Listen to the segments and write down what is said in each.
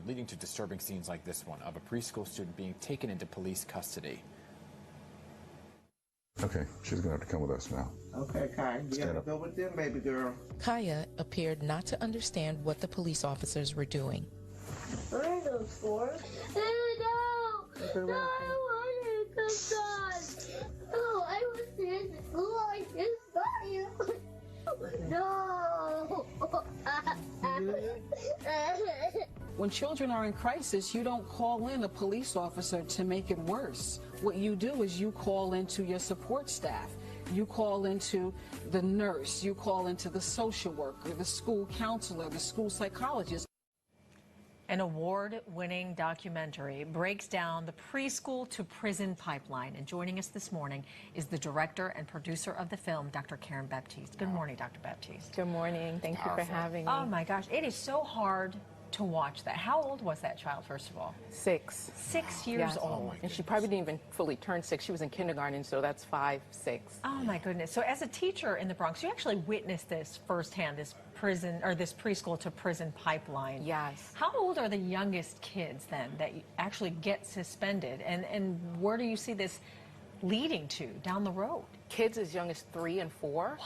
leading to disturbing scenes like this one of a preschool student being taken into police custody. Okay, she's gonna have to come with us now. Okay, Kai, you gotta go with them, baby girl. Kaya appeared not to understand what the police officers were doing. What are those for? No, I wanted to come. No, I was in school. I just saw you. No. When children are in crisis, you don't call in a police officer to make it worse. What you do is you call into your support staff. You call into the nurse. You call into the social worker, the school counselor, the school psychologist. An award-winning documentary breaks down the preschool to prison pipeline. And joining us this morning is the director and producer of the film, Dr. Karen Baptiste. Good morning, Dr. Baptiste. Good morning. Thank you for having me. Oh, my gosh. It is so hard to watch that. How old was that child, first of all? 6. 6 years old. And she probably didn't even fully turn 6. She was in kindergarten, so that's 5, 6. Oh, my goodness. So as a teacher in the Bronx, you actually witnessed this firsthand, this prison or this preschool to prison pipeline. Yes. How old are the youngest kids then that actually get suspended? And where do you see this leading to down the road? Kids as young as 3 and 4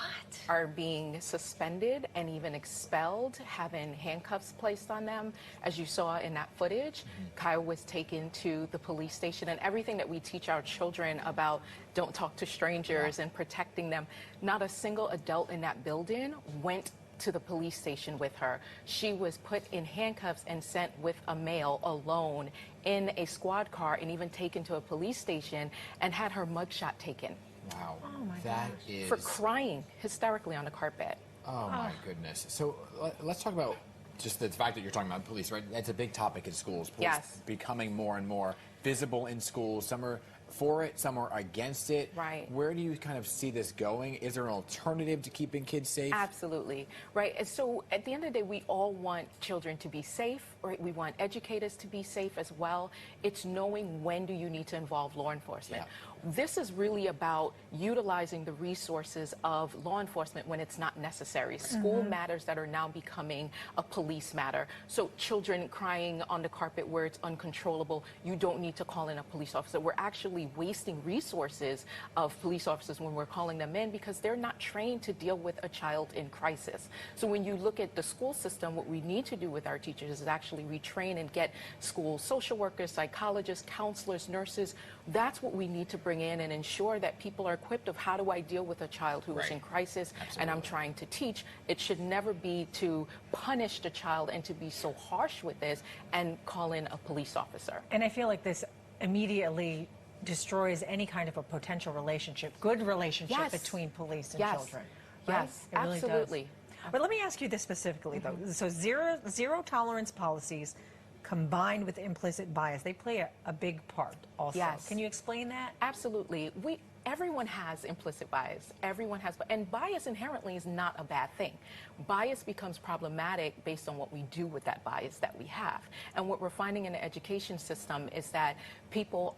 are being suspended and even expelled, having handcuffs placed on them. As you saw in that footage, Kaya was taken to the police station, and everything that we teach our children about don't talk to strangers and protecting them, not a single adult in that building went to the police station with her. She was put in handcuffs and sent with a male alone in a squad car and even taken to a police station and had her mugshot taken. Wow. Oh my That gosh. is... For crying hysterically on the carpet. Oh, my goodness. So let's talk about just the fact that you're talking about police, right? That's a big topic in schools. Police Yes. becoming more and more visible in schools. Some are for it, some are against it. Right. Where do you kind of see this going? Is there an alternative to keeping kids safe? Absolutely. Right. And so at the end of the day, we all want children to be safe, right? We want educators to be safe as well. It's knowing when do you need to involve law enforcement. Yeah. This is really about utilizing the resources of law enforcement when it's not necessary. School matters that are now becoming a police matter. So children crying on the carpet where it's uncontrollable, you don't need to call in a police officer. We're actually wasting resources of police officers when we're calling them in because they're not trained to deal with a child in crisis. So when you look at the school system, what we need to do with our teachers is actually retrain and get school social workers, psychologists, counselors, nurses. That's what we need to bring in and ensure that people are equipped of how do I deal with a child who is in crisis and I'm trying to teach. It should never be to punish the child and to be so harsh with this and call in a police officer. And I feel like this immediately destroys any kind of a potential relationship, good relationship between police and children. Right? Yes, It really absolutely. does. But let me ask you this specifically, though. So zero tolerance policies combined with implicit bias, they play a big part also. Yes. Can you explain that? Absolutely. Everyone has implicit bias. Everyone has, and bias inherently is not a bad thing. Bias becomes problematic based on what we do with that bias that we have. And what we're finding in the education system is that people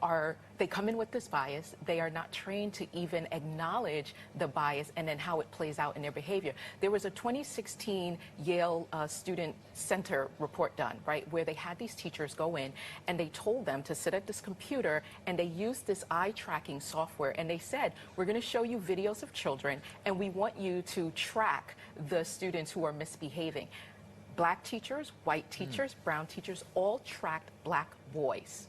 they come in with this bias, they are not trained to even acknowledge the bias and then how it plays out in their behavior. There was a 2016 Yale Student Center report done, right, where they had these teachers go in and they told them to sit at this computer and they used this eye tracking software and they said, we're going to show you videos of children and we want you to track the students who are misbehaving. Black teachers, white teachers, brown teachers all tracked black boys.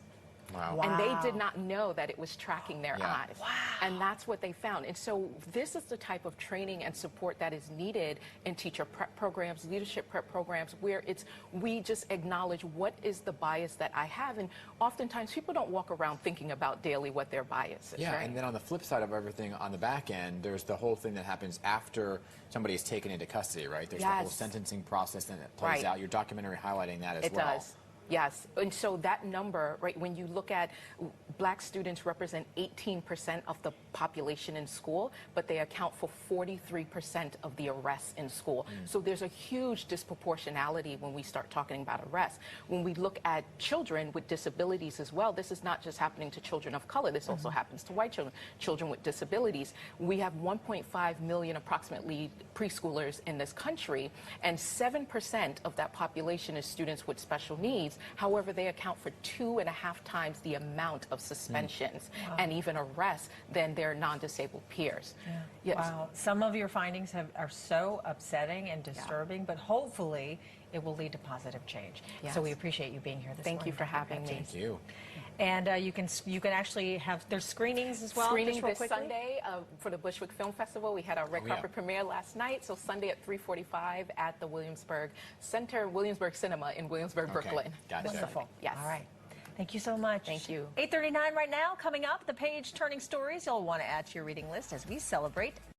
Wow. And they did not know that it was tracking their eyes. Wow. And that's what they found. And so this is the type of training and support that is needed in teacher prep programs, leadership prep programs, where we just acknowledge what is the bias that I have. And oftentimes people don't walk around thinking about daily what their bias is. Yeah, right? and then on the flip side of everything, on the back end, there's the whole thing that happens after somebody is taken into custody, right? There's the whole sentencing process that plays out. Your documentary highlighting that as well. It does. Yes, and so that number, right, when you look at black students represent 18% of the population in school, but they account for 43% of the arrests in school. So there's a huge disproportionality when we start talking about arrests. When we look at children with disabilities as well, this is not just happening to children of color. This also happens to white children, children with disabilities. We have 1.5 million approximately preschoolers in this country, and 7% of that population is students with special needs. However, they account for 2.5 times the amount of suspensions and even arrests than their non-disabled peers. Yes. Wow. Some of your findings are so upsetting and disturbing, but hopefully it will lead to positive change. Yes. So we appreciate you being here this morning. Thank you for having me. Thank you. And you can actually have, there's screenings as well? Screening just real this quickly? Sunday for the Bushwick Film Festival. We had our red carpet premiere last night, so Sunday at 3:45 at the Williamsburg Center, Williamsburg Cinema in Williamsburg, Brooklyn. Gotcha. Wonderful. Yes. All right. Thank you so much. Thank you. 8:39 right now. Coming up, the page-turning stories you'll want to add to your reading list as we celebrate